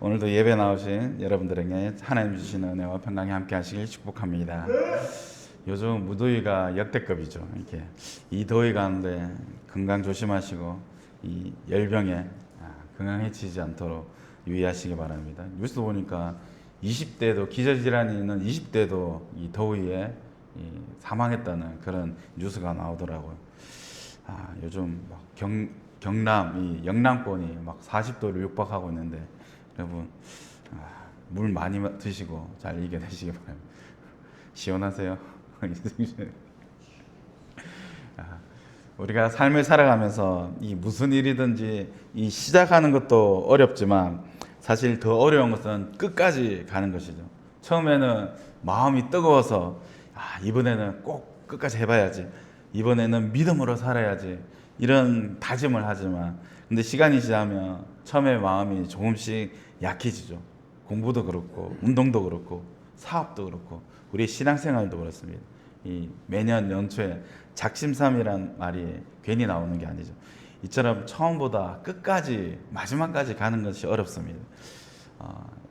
오늘도 예배 나오신 여러분들에게 하나님 주시는 은혜와 평강이 함께 하시길 축복합니다. 요즘 무더위가 역대급이죠. 이렇게 이 더위 가운데 건강 조심하시고 이 열병에 건강해지지 않도록 유의하시기 바랍니다. 뉴스 보니까 20대도 기저질환이 있는 20대도 이 더위에 사망했다는 그런 뉴스가 나오더라고요. 요즘 막 경남 이 영남권이 막 40도를 육박하고 있는데 여러분 물 많이 드시고 잘 이겨내시기 바랍니다. 시원하세요? 우리가 삶을 살아가면서 이 무슨 일이든지 이 시작하는 것도 어렵지만 사실 더 어려운 것은 끝까지 가는 것이죠. 처음에는 마음이 뜨거워서 이번에는 꼭 끝까지 해봐야지, 이번에는 믿음으로 살아야지, 이런 다짐을 하지만 근데 시간이 지나면 처음에 마음이 조금씩 약해지죠. 공부도 그렇고 운동도 그렇고 사업도 그렇고 우리 신앙생활도 그렇습니다. 이 매년 연초에 작심삼일이란 말이 괜히 나오는 게 아니죠. 이처럼 처음보다 끝까지 마지막까지 가는 것이 어렵습니다.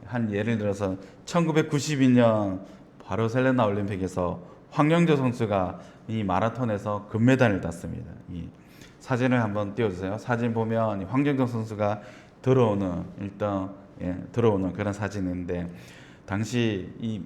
한 예를 들어서 1992년 바르셀로나 올림픽에서 황영조 선수가 이 마라톤에서 금메달을 땄습니다. 이 사진을 한번 띄워주세요. 사진 보면 황영조 선수가 들어오는 그런 사진인데 당시 이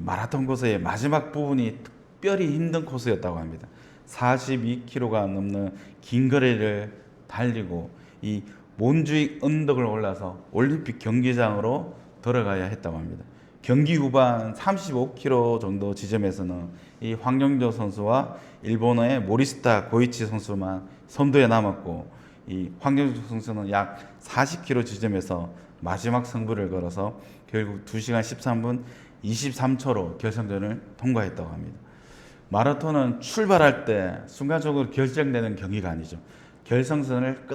마라톤 코스의 마지막 부분이 특별히 힘든 코스였다고 합니다. 42km가 넘는 긴 거리를 달리고 이 몬주익 언덕을 올라서 올림픽 경기장으로 들어가야 했다고 합니다. 경기 후반 35km 정도 지점에서는 이 황영조 선수와 일본어의 모리스타 고이치 선수만 선두에 남았고 이 황영조 선수는 약 40km 지점에서 마지막 승부를 걸어서 결국 2시간 13분 23초로 결승전을 통과했다고 합니다. 마라톤은 출발할 때 순간적으로 결정되는 경기가 아니죠. 결승선을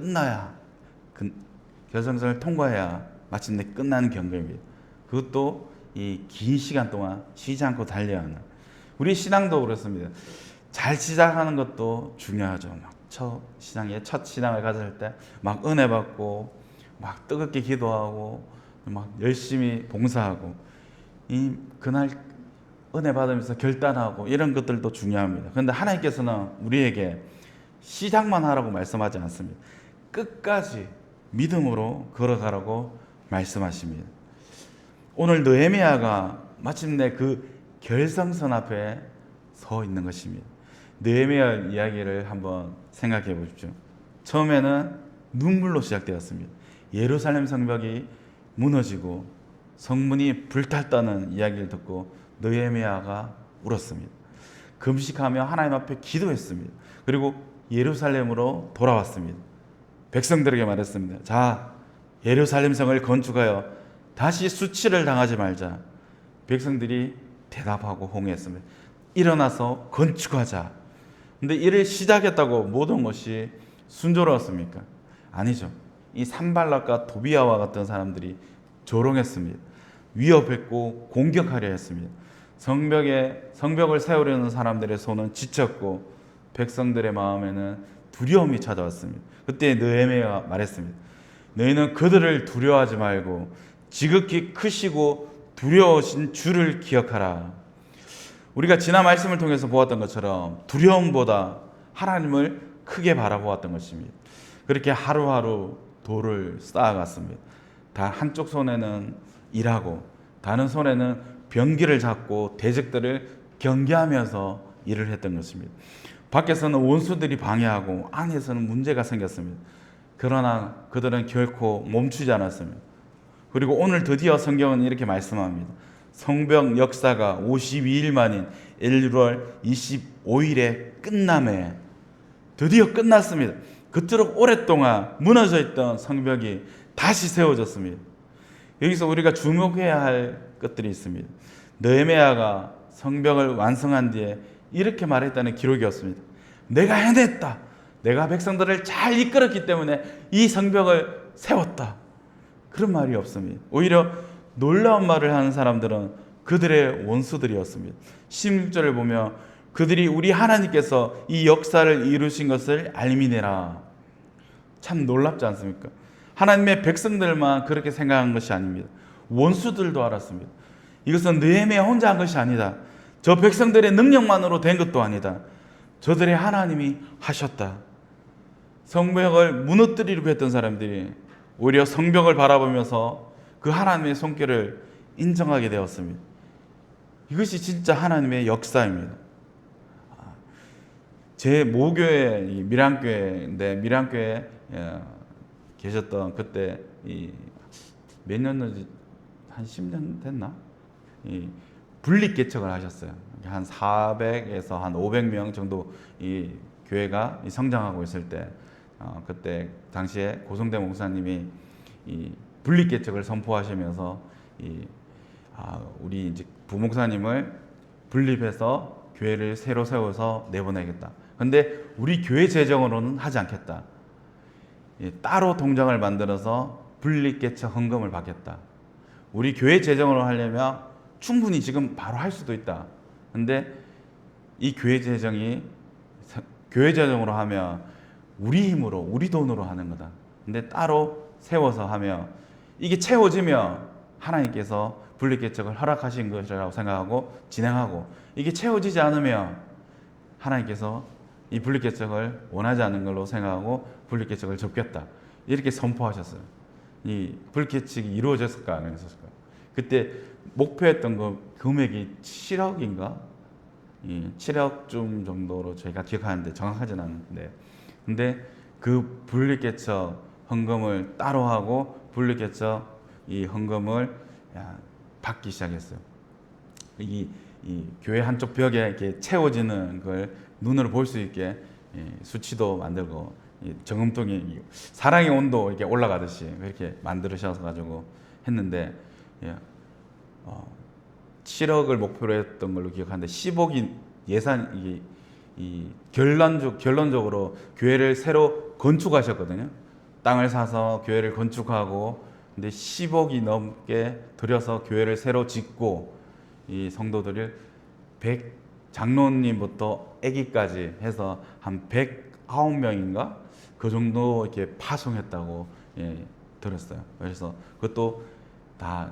통과해야 마침내 끝나는 경기입니다. 그것도 이 긴 시간 동안 쉬지 않고 달려야 하는, 우리 신앙도 그렇습니다. 잘 시작하는 것도 중요하죠. 첫 신앙을 가질 때 막 은혜 받고 막 뜨겁게 기도하고 막 열심히 봉사하고 그날 은혜 받으면서 결단하고 이런 것들도 중요합니다. 그런데 하나님께서는 우리에게 시작만 하라고 말씀하지 않습니다. 끝까지 믿음으로 걸어가라고 말씀하십니다. 오늘 느헤미야가 마침내 그 결승선 앞에 서 있는 것입니다. 느헤미야 이야기를 한번 생각해 보십시오. 처음에는 눈물로 시작되었습니다. 예루살렘 성벽이 무너지고 성문이 불탔다는 이야기를 듣고 느헤미야가 울었습니다. 금식하며 하나님 앞에 기도했습니다. 그리고 예루살렘으로 돌아왔습니다. 백성들에게 말했습니다. 자, 예루살렘 성을 건축하여 다시 수치를 당하지 말자. 백성들이 대답하고 홍해했습니다. 일어나서 건축하자. 근데 이를 시작했다고 모든 것이 순조로웠습니까? 아니죠. 이 산발락과 도비아와 같은 사람들이 조롱했습니다. 위협했고 공격하려 했습니다. 성벽을 세우려는 사람들의 손은 지쳤고 백성들의 마음에는 두려움이 찾아왔습니다. 그때 느헤미야가 말했습니다. 너희는 그들을 두려워하지 말고 지극히 크시고 두려우신 주를 기억하라. 우리가 지난 말씀을 통해서 보았던 것처럼 두려움보다 하나님을 크게 바라보았던 것입니다. 그렇게 하루하루 돌을 쌓아갔습니다. 다 한쪽 손에는 일하고 다른 손에는 병기를 잡고 대적들을 경계하면서 일을 했던 것입니다. 밖에서는 원수들이 방해하고 안에서는 문제가 생겼습니다. 그러나 그들은 결코 멈추지 않았습니다. 그리고 오늘 드디어 성경은 이렇게 말씀합니다. 성벽 역사가 52일 만인 1월 25일에 끝남에 드디어 끝났습니다. 그토록 오랫동안 무너져 있던 성벽이 다시 세워졌습니다. 여기서 우리가 주목해야 할 것들이 있습니다. 느헤미야가 성벽을 완성한 뒤에 이렇게 말했다는 기록이었습니다. 내가 해냈다. 내가 백성들을 잘 이끌었기 때문에 이 성벽을 세웠다. 그런 말이 없습니다. 오히려 놀라운 말을 하는 사람들은 그들의 원수들이었습니다. 16절을 보면 그들이 우리 하나님께서 이 역사를 이루신 것을 알미내라. 참 놀랍지 않습니까? 하나님의 백성들만 그렇게 생각한 것이 아닙니다. 원수들도 알았습니다. 이것은 느헤미야 혼자 한 것이 아니다. 저 백성들의 능력만으로 된 것도 아니다. 저들의 하나님이 하셨다. 성벽을 무너뜨리려고 했던 사람들이 오히려 성벽을 바라보면서 그 하나님의 손길을 인정하게 되었습니다. 이것이 진짜 하나님의 역사입니다. 제 모교회 밀양교회인데, 밀양교회에 계셨던 그때 몇 년인지 한 10년 됐나? 분립 개척을 하셨어요. 한 400에서 한 500명 정도 이 교회가 성장하고 있을 때, 그때 당시에 고성대 목사님이 이 분립 개척을 선포하시면서 우리 이제 부목사님을 분립해서 교회를 새로 세워서 내보내겠다. 근데 우리 교회 재정으로는 하지 않겠다. 따로 동정을 만들어서 분립 개척 헌금을 받겠다. 우리 교회 재정으로 하려면 충분히 지금 바로 할 수도 있다. 근데 이 교회 재정이 교회 재정으로 하면 우리 힘으로, 우리 돈으로 하는 거다. 근데 따로 세워서 하면 이게 채워지면 하나님께서 분립개척을 허락하신 것이라고 생각하고 진행하고, 이게 채워지지 않으면 하나님께서 이 분립개척을 원하지 않는 걸로 생각하고 분립개척을 접겠다. 이렇게 선포하셨어요. 이 분립개척이 이루어졌을까 안 했을까? 그때 목표했던 거 금액이 7억인가? 7억쯤 정도로 저희가 기억하는데 정확하지는 않은데, 근데 그 분립개척 헌금을 따로 하고 분립개척 이 헌금을 받기 시작했어요. 이 교회 한쪽 벽에 이렇게 채워지는 걸 눈으로 볼 수 있게 수치도 만들고, 정음통이 사랑의 온도 이렇게 올라가듯이 그렇게 만들으셔서 가지고 했는데, 7억을 목표로 했던 걸로 기억하는데 10억이 예산 결론적으로 교회를 새로 건축하셨거든요. 땅을 사서 교회를 건축하고, 근데 10억이 넘게 들여서 교회를 새로 짓고, 이 성도들을 장로님부터 아기까지 해서 한 109명인가 그 정도 이렇게 파송했다고 들었어요. 그래서 그것도 다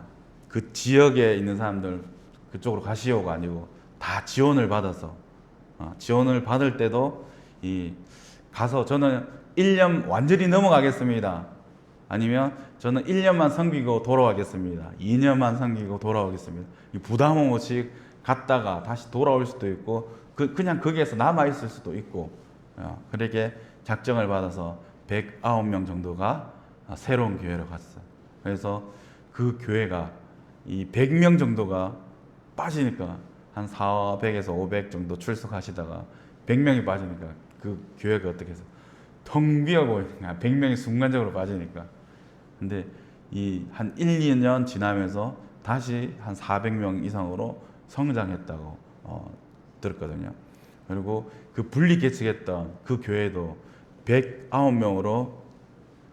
그 지역에 있는 사람들 그쪽으로 가시오가 아니고 다 지원을 받아서, 지원을 받을 때도 가서 저는 1년 완전히 넘어가겠습니다. 아니면 저는 1년만 섬기고 돌아가겠습니다. 2년만 섬기고 돌아오겠습니다. 부담 없이 갔다가 다시 돌아올 수도 있고, 그냥 거기에서 남아있을 수도 있고, 그렇게 작정을 받아서 109명 정도가 새로운 교회로 갔어요. 그래서 그 교회가 이 100명 정도가 빠지니까 한 400에서 500 정도 출석하시다가 100명이 빠지니까 그 교회가 어떻게 해서 텅 비어 보이니까 100명이 순간적으로 빠지니까. 근데 한 1, 2년 지나면서 다시 한 400명 이상으로 성장했다고 들었거든요. 그리고 그 분립개척했던 그 교회도 109명으로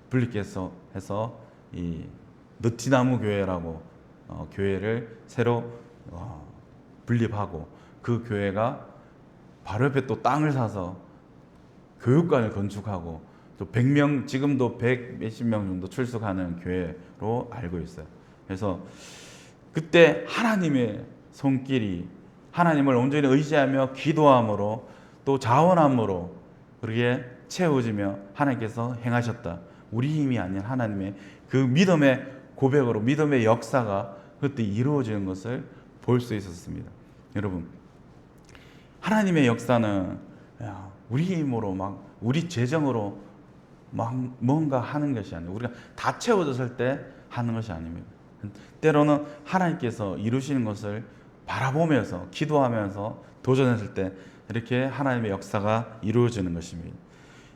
분립해서 해서 이 느티나무 교회라고 교회를 새로 분립하고, 그 교회가 바로 옆에 또 땅을 사서 교육관을 건축하고, 또 100명, 지금도 100 몇십 명 정도 출석하는 교회로 알고 있어요. 그래서 그때 하나님의 손길이, 하나님을 온전히 의지하며 기도함으로 또 자원함으로 그렇게 채워지며 하나님께서 행하셨다. 우리 힘이 아닌 하나님의 그 믿음의 고백으로, 믿음의 역사가 그때 이루어지는 것을 볼 수 있었습니다. 여러분, 하나님의 역사는 우리 힘으로 우리 재정으로 뭔가 하는 것이 아니에요. 우리가 다 채워졌을 때 하는 것이 아닙니다. 때로는 하나님께서 이루시는 것을 바라보면서 기도하면서 도전했을 때 이렇게 하나님의 역사가 이루어지는 것입니다.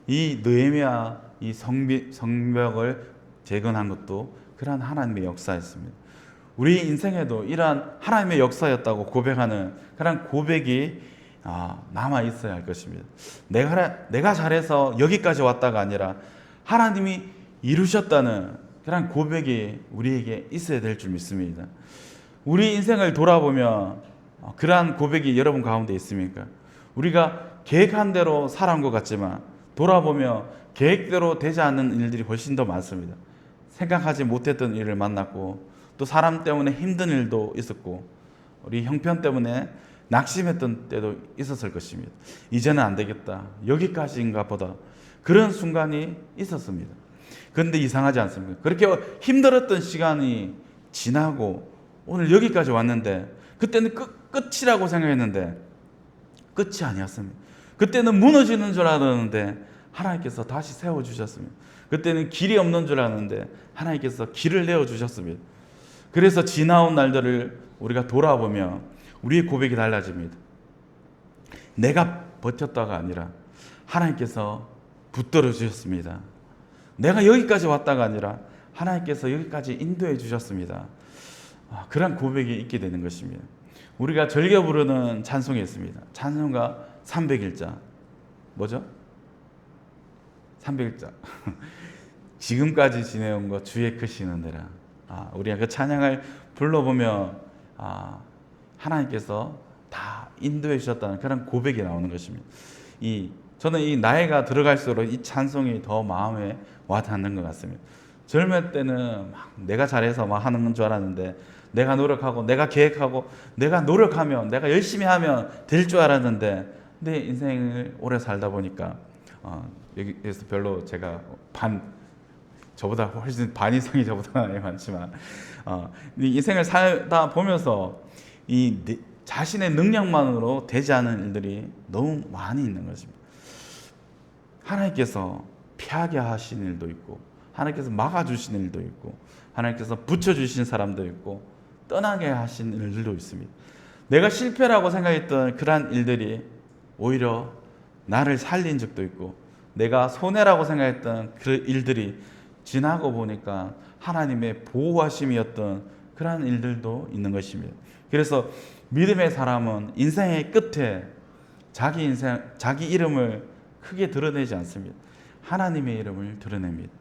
이 느헤미야 이 성벽을 재건한 것도 그러한 하나님의 역사였습니다. 우리 인생에도 이러한 하나님의 역사였다고 고백하는 그런 고백이 남아 있어야 할 것입니다. 내가 잘해서 여기까지 왔다가 아니라 하나님이 이루셨다는 그런 고백이 우리에게 있어야 될 줄 믿습니다. 우리 인생을 돌아보면 그러한 고백이 여러분 가운데 있습니까? 우리가 계획한 대로 살아온 것 같지만 돌아보면 계획대로 되지 않는 일들이 훨씬 더 많습니다. 생각하지 못했던 일을 만났고 또 사람 때문에 힘든 일도 있었고 우리 형편 때문에 낙심했던 때도 있었을 것입니다. 이제는 안 되겠다. 여기까지인가 보다. 그런 순간이 있었습니다. 그런데 이상하지 않습니까? 그렇게 힘들었던 시간이 지나고 오늘 여기까지 왔는데 그때는 끝이라고 생각했는데 끝이 아니었습니다. 그때는 무너지는 줄 알았는데 하나님께서 다시 세워주셨습니다. 그때는 길이 없는 줄 알았는데 하나님께서 길을 내어주셨습니다. 그래서 지나온 날들을 우리가 돌아보면 우리의 고백이 달라집니다. 내가 버텼다가 아니라 하나님께서 붙들어 주셨습니다. 내가 여기까지 왔다가 아니라 하나님께서 여기까지 인도해 주셨습니다. 그런 고백이 있게 되는 것입니다. 우리가 즐겨 부르는 찬송이 있습니다. 찬송가 300일자. 뭐죠? 300일자. 지금까지 지내온 것 주의 크신 은혜라. 우리가 그 찬양을 불러보면 하나님께서 다 인도해 주셨다는 그런 고백이 나오는 것입니다. 저는 이 나이가 들어갈수록 이 찬송이 더 마음에 와닿는 것 같습니다. 젊을 때는 막 내가 잘해서 막 하는 건 줄 알았는데 내가 노력하고 내가 계획하고 내가 노력하면 내가 열심히 하면 될 줄 알았는데 내 인생을 오래 살다 보니까 여기에서 별로 제가 저보다 훨씬 반 이상이 저보다 많지만 인생을 살다 보면서 자신의 능력만으로 되지 않은 일들이 너무 많이 있는 것입니다. 하나님께서 피하게 하신 일도 있고 하나님께서 막아주신 일도 있고 하나님께서 붙여주신 사람도 있고 떠나게 하신 일들도 있습니다. 내가 실패라고 생각했던 그러한 일들이 오히려 나를 살린 적도 있고 내가 손해라고 생각했던 그 일들이 지나고 보니까 하나님의 보호하심이었던 그러한 일들도 있는 것입니다. 그래서 믿음의 사람은 인생의 끝에 자기 이름을 크게 드러내지 않습니다. 하나님의 이름을 드러냅니다.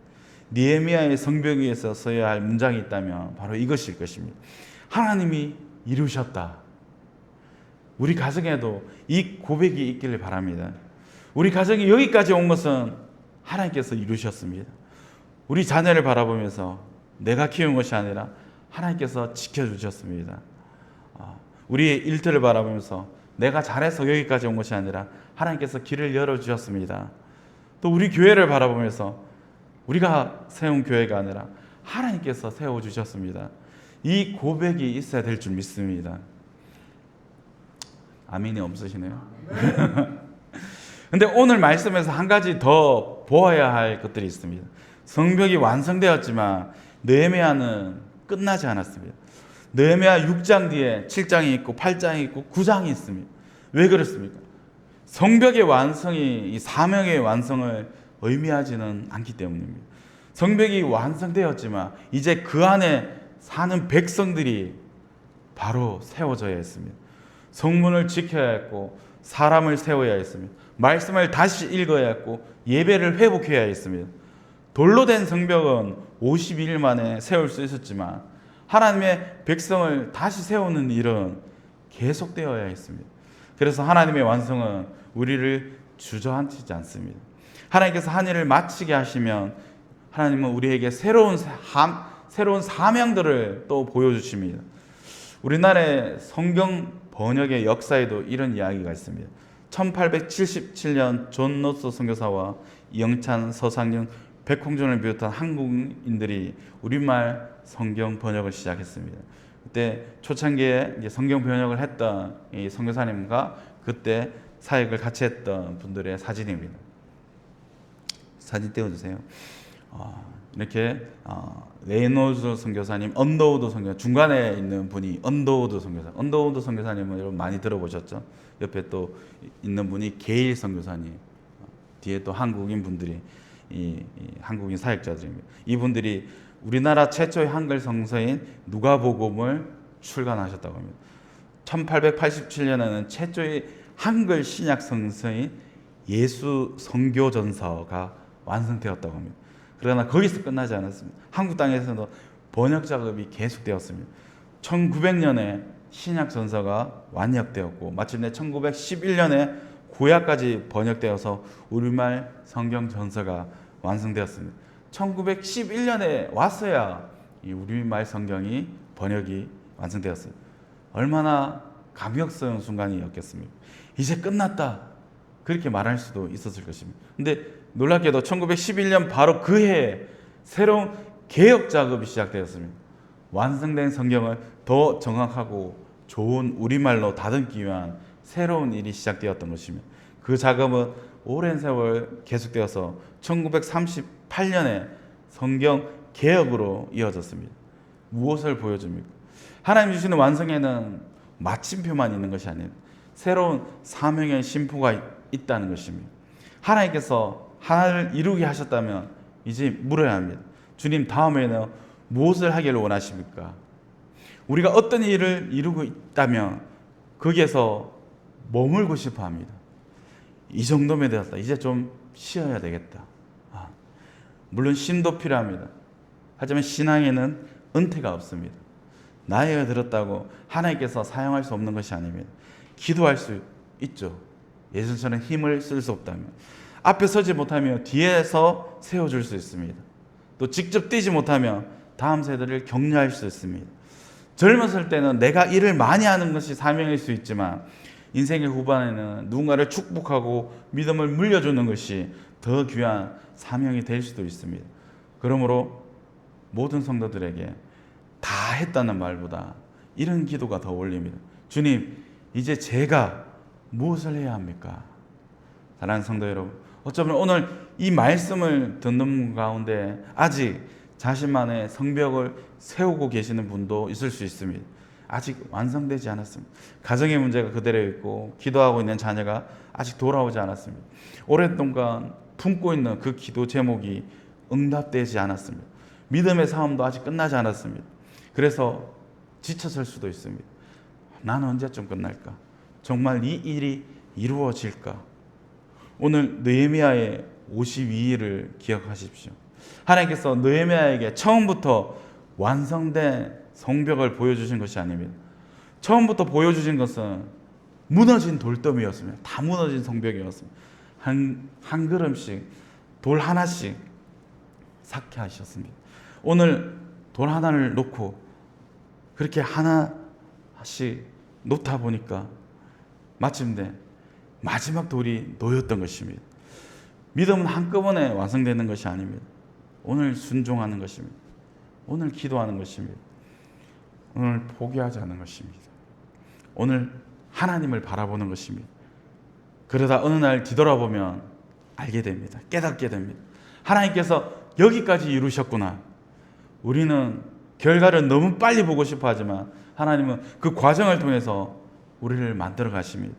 느헤미야의 성벽 위에서 써야 할 문장이 있다면 바로 이것일 것입니다. 하나님이 이루셨다. 우리 가정에도 이 고백이 있기를 바랍니다. 우리 가정이 여기까지 온 것은 하나님께서 이루셨습니다. 우리 자녀를 바라보면서 내가 키운 것이 아니라 하나님께서 지켜주셨습니다. 우리의 일터를 바라보면서 내가 잘해서 여기까지 온 것이 아니라 하나님께서 길을 열어주셨습니다. 또 우리 교회를 바라보면서 우리가 세운 교회가 아니라 하나님께서 세워주셨습니다. 이 고백이 있어야 될 줄 믿습니다. 아멘이 없으시네요. 근데 오늘 말씀에서 한 가지 더 보아야 할 것들이 있습니다. 성벽이 완성되었지만 느헤미야는 끝나지 않았습니다. 느헤미야 6장 뒤에 7장이 있고 8장이 있고 9장이 있습니다. 왜 그렇습니까? 성벽의 완성이 이 사명의 완성을 의미하지는 않기 때문입니다. 성벽이 완성되었지만 이제 그 안에 사는 백성들이 바로 세워져야 했습니다. 성문을 지켜야 했고 사람을 세워야 했습니다. 말씀을 다시 읽어야 했고 예배를 회복해야 했습니다. 돌로 된 성벽은 52일 만에 세울 수 있었지만 하나님의 백성을 다시 세우는 일은 계속되어야 했습니다. 그래서 하나님의 완성은 우리를 주저앉히지 않습니다. 하나님께서 한 일을 마치게 하시면 하나님은 우리에게 새로운 사명들을 또 보여주십니다. 우리나라의 성경 번역의 역사에도 이런 이야기가 있습니다. 1877년 존 노스 선교사와 이영찬, 서상윤, 백홍준을 비롯한 한국인들이 우리말 성경 번역을 시작했습니다. 그때 초창기에 이제 성경 번역을 했던 이 선교사님과 그때 사역을 같이 했던 분들의 사진입니다. 사진 띄워주세요. 이렇게 레이노즈 선교사님, 언더우드 선교사, 중간에 있는 분이 언더우드 선교사. 언더우드 선교사님은 여러분 많이 들어보셨죠? 옆에 또 있는 분이 게일 선교사님, 뒤에 또 한국인 분들이 이 한국인 사역자들입니다. 이분들이 우리나라 최초의 한글 성서인 누가복음을 출간하셨다고 합니다. 1887년에는 최초의 한글 신약 성서인 예수 선교전서가 완성되었다고 합니다. 그러나 거기서 끝나지 않았습니다. 한국 땅에서도 번역 작업이 계속되었습니다. 1900년에 신약 전서가 완역되었고 마침내 1911년에 구약까지 번역되어서 우리말 성경 전서가 완성되었습니다. 1911년에 왔어야 이 우리말 성경이 번역이 완성되었어요. 얼마나 감격스러운 순간이었겠습니까? 이제 끝났다, 그렇게 말할 수도 있었을 것입니다. 근데 놀랍게도 1911년 바로 그 해에 새로운 개혁 작업이 시작되었습니다. 완성된 성경을 더 정확하고 좋은 우리말로 다듬기 위한 새로운 일이 시작되었던 것입니다. 그 작업은 오랜 세월 계속되어서 1938년에 성경 개혁으로 이어졌습니다. 무엇을 보여줍니까? 하나님 주시는 완성에는 마침표만 있는 것이 아니에요. 새로운 사명의 심포가 있다는 것입니다. 하나님께서 하나를 이루게 하셨다면 이제 물어야 합니다. 주님, 다음에는 무엇을 하기를 원하십니까? 우리가 어떤 일을 이루고 있다면 거기에서 머물고 싶어 합니다. 이 정도면 되었다, 이제 좀 쉬어야 되겠다. 물론 쉼도 필요합니다. 하지만 신앙에는 은퇴가 없습니다. 나이가 들었다고 하나님께서 사용할 수 없는 것이 아닙니다. 기도할 수 있죠. 예전처럼 힘을 쓸 수 없다면. 앞에 서지 못하면 뒤에서 세워줄 수 있습니다. 또 직접 뛰지 못하면 다음 세대를 격려할 수 있습니다. 젊었을 때는 내가 일을 많이 하는 것이 사명일 수 있지만 인생의 후반에는 누군가를 축복하고 믿음을 물려주는 것이 더 귀한 사명이 될 수도 있습니다. 그러므로 모든 성도들에게 다 했다는 말보다 이런 기도가 더 어울립니다. 주님, 이제 제가 무엇을 해야 합니까? 사랑하는 성도 여러분, 어쩌면 오늘 이 말씀을 듣는 가운데 아직 자신만의 성벽을 세우고 계시는 분도 있을 수 있습니다. 아직 완성되지 않았습니다. 가정의 문제가 그대로 있고 기도하고 있는 자녀가 아직 돌아오지 않았습니다. 오랫동안 품고 있는 그 기도 제목이 응답되지 않았습니다. 믿음의 싸움도 아직 끝나지 않았습니다. 그래서 지쳐설 수도 있습니다. 나는 언제쯤 끝날까? 정말 이 일이 이루어질까? 오늘 느헤미야의 52일을 기억하십시오. 하나님께서 느헤미야에게 처음부터 완성된 성벽을 보여주신 것이 아닙니다. 처음부터 보여주신 것은 무너진 돌더미였습니다. 다 무너진 성벽이었습니다. 한 걸음씩 돌 하나씩 쌓게 하셨습니다. 오늘 돌 하나를 놓고 그렇게 하나씩 놓다 보니까 마침내 마지막 돌이 놓였던 것입니다. 믿음은 한꺼번에 완성되는 것이 아닙니다. 오늘 순종하는 것입니다. 오늘 기도하는 것입니다. 오늘 포기하지 않는 것입니다. 오늘 하나님을 바라보는 것입니다. 그러다 어느 날 뒤돌아보면 알게 됩니다. 깨닫게 됩니다. 하나님께서 여기까지 이루셨구나. 우리는 결과를 너무 빨리 보고 싶어 하지만 하나님은 그 과정을 통해서 우리를 만들어 가십니다.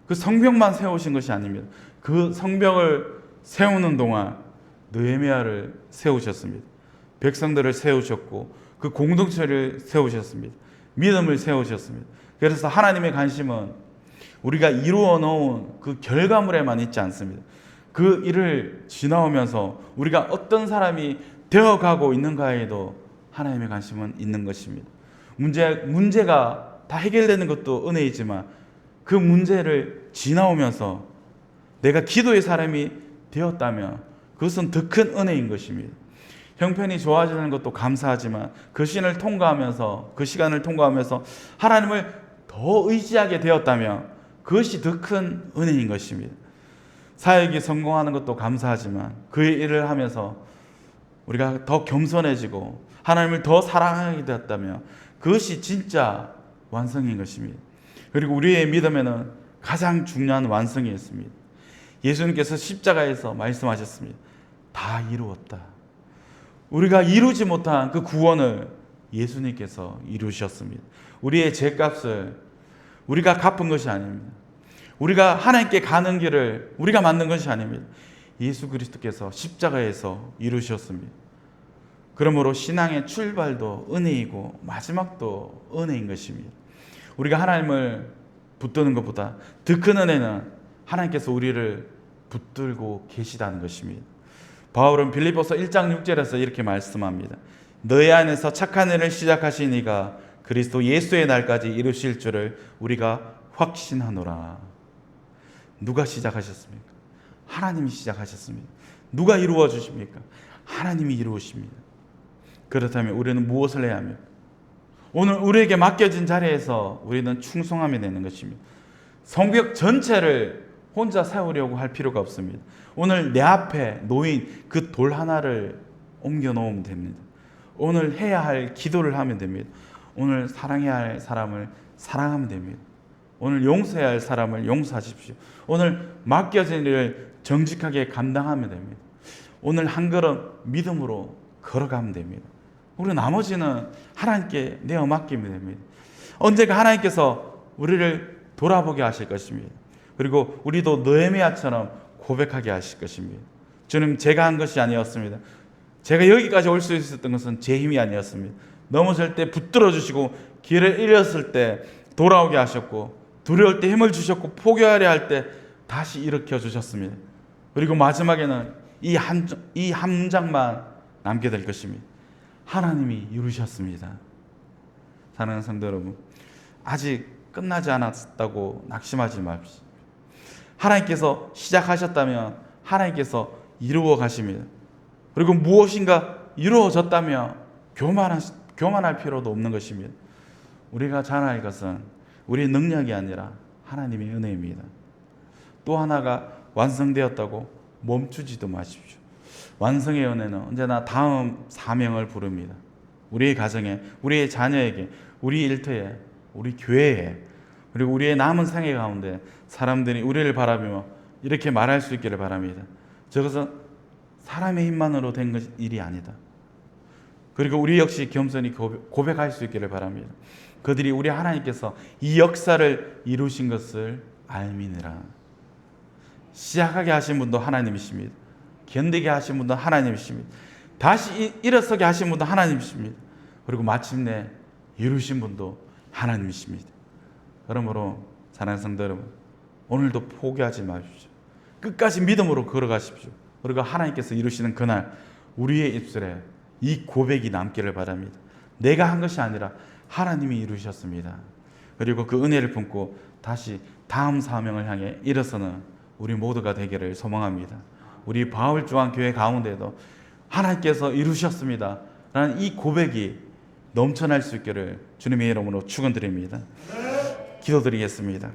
그 성벽만 세우신 것이 아닙니다. 그 성벽을 세우는 동안 느헤미야를 세우셨습니다. 백성들을 세우셨고 그 공동체를 세우셨습니다. 믿음을 세우셨습니다. 그래서 하나님의 관심은 우리가 이루어 놓은 그 결과물에만 있지 않습니다. 그 일을 지나오면서 우리가 어떤 사람이 되어가고 있는가에도 하나님의 관심은 있는 것입니다. 문제가 다 해결되는 것도 은혜이지만 그 문제를 지나오면서 내가 기도의 사람이 되었다면 그것은 더 큰 은혜인 것입니다. 형편이 좋아지는 것도 감사하지만 그 시간을 통과하면서 하나님을 더 의지하게 되었다면 그것이 더 큰 은혜인 것입니다. 사역이 성공하는 것도 감사하지만 그 일을 하면서 우리가 더 겸손해지고 하나님을 더 사랑하게 되었다면 그것이 진짜 완성인 것입니다. 그리고 우리의 믿음에는 가장 중요한 완성이 있습니다. 예수님께서 십자가에서 말씀하셨습니다. 다 이루었다. 우리가 이루지 못한 그 구원을 예수님께서 이루셨습니다. 우리의 죄값을 우리가 갚은 것이 아닙니다. 우리가 하나님께 가는 길을 우리가 만든 것이 아닙니다. 예수 그리스도께서 십자가에서 이루셨습니다. 그러므로 신앙의 출발도 은혜이고 마지막도 은혜인 것입니다. 우리가 하나님을 붙드는 것보다 더 큰 은혜는 하나님께서 우리를 붙들고 계시다는 것입니다. 바울은 빌립보서 1장 6절에서 이렇게 말씀합니다. 너희 안에서 착한 일을 시작하신 이가 그리스도 예수의 날까지 이루실 줄을 우리가 확신하노라. 누가 시작하셨습니까? 하나님이 시작하셨습니다. 누가 이루어 주십니까? 하나님이 이루십니다. 그렇다면 우리는 무엇을 해야 합니까? 오늘 우리에게 맡겨진 자리에서 우리는 충성하면 되는 것입니다. 성벽 전체를 혼자 세우려고 할 필요가 없습니다. 오늘 내 앞에 놓인 그 돌 하나를 옮겨 놓으면 됩니다. 오늘 해야 할 기도를 하면 됩니다. 오늘 사랑해야 할 사람을 사랑하면 됩니다. 오늘 용서해야 할 사람을 용서하십시오. 오늘 맡겨진 일을 정직하게 감당하면 됩니다. 오늘 한 걸음 믿음으로 걸어가면 됩니다. 우리 나머지는 하나님께 내어 맡기면 됩니다. 언젠가 하나님께서 우리를 돌아보게 하실 것입니다. 그리고 우리도 느헤미야처럼 고백하게 하실 것입니다. 주님, 제가 한 것이 아니었습니다. 제가 여기까지 올 수 있었던 것은 제 힘이 아니었습니다. 넘어질 때 붙들어 주시고, 길을 잃었을 때 돌아오게 하셨고, 두려울 때 힘을 주셨고, 포기하려 할 때 다시 일으켜 주셨습니다. 그리고 마지막에는 이 한 장만 남게 될 것입니다. 하나님이 이루셨습니다. 사랑하는 성도 여러분, 아직 끝나지 않았다고 낙심하지 마십시오. 하나님께서 시작하셨다면 하나님께서 이루어 가십니다. 그리고 무엇인가 이루어졌다면 교만할 필요도 없는 것입니다. 우리가 잘할 것은 우리의 능력이 아니라 하나님의 은혜입니다. 또 하나가 완성되었다고 멈추지도 마십시오. 완성의 은혜는 언제나 다음 사명을 부릅니다. 우리의 가정에, 우리의 자녀에게, 우리 일터에, 우리 교회에, 그리고 우리의 남은 생애 가운데 사람들이 우리를 바라보며 이렇게 말할 수 있기를 바랍니다. 저것은 사람의 힘만으로 된 일이 아니다. 그리고 우리 역시 겸손히 고백할 수 있기를 바랍니다. 그들이 우리 하나님께서 이 역사를 이루신 것을 알미니라. 시작하게 하신 분도 하나님이십니다. 견디게 하신 분도 하나님이십니다. 다시 일어서게 하신 분도 하나님이십니다. 그리고 마침내 이루신 분도 하나님이십니다. 그러므로 사랑하는 성도 여러분, 오늘도 포기하지 마십시오. 끝까지 믿음으로 걸어가십시오. 그리고 하나님께서 이루시는 그날 우리의 입술에 이 고백이 남기를 바랍니다. 내가 한 것이 아니라 하나님이 이루셨습니다. 그리고 그 은혜를 품고 다시 다음 사명을 향해 일어서는 우리 모두가 되기를 소망합니다. 우리 바울중앙교회 가운데도 하나님께서 이루셨습니다 라는 이 고백이 넘쳐날 수 있기를 주님의 이름으로 축원드립니다. 기도드리겠습니다.